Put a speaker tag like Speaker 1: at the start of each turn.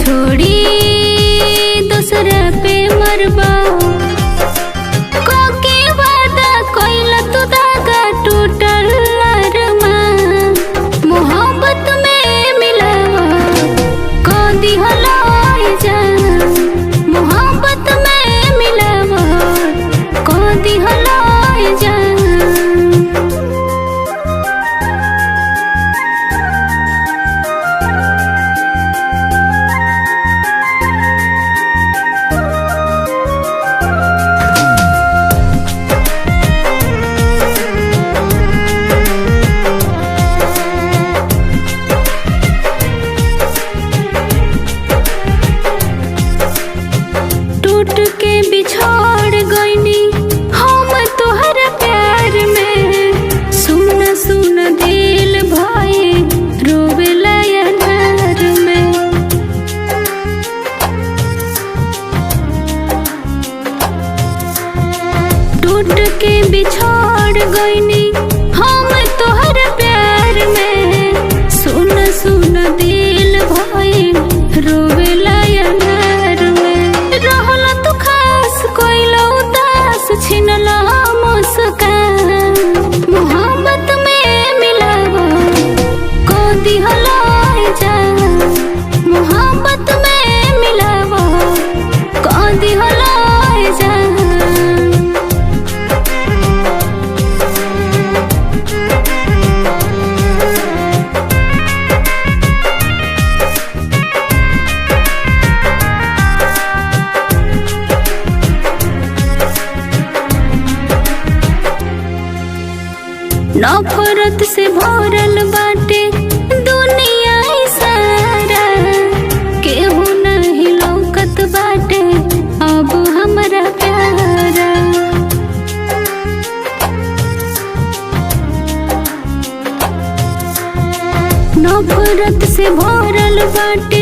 Speaker 1: छोड़ी दूसरा पे मरबा कोके वादा कोइल तू दागा टूटल अरमान मोहब्बत में मिलावा को दिहला जान मोहब्बत में मिलावा को दिहला जान। टूट के बिछोड़ गईनी हम तोहर प्यार में सुन सुन दिल भाई रोवेला यार में। टूट के बिछोड़ गईनी हम तोहर प्यार में सुन सुन दिल भाई रोवेला यार में। रहला तू खास कोइला उदास छिनला मुस्कान मोहब्बत में मिलावा को दिहला जान मोहब्बत में मिलावा को दिहला जान। नफरत से भरल बाटे दुनिया सारा केहू नहीं लौकत बाटे अब हमरा प्यारा। नफरत से भरल बाटे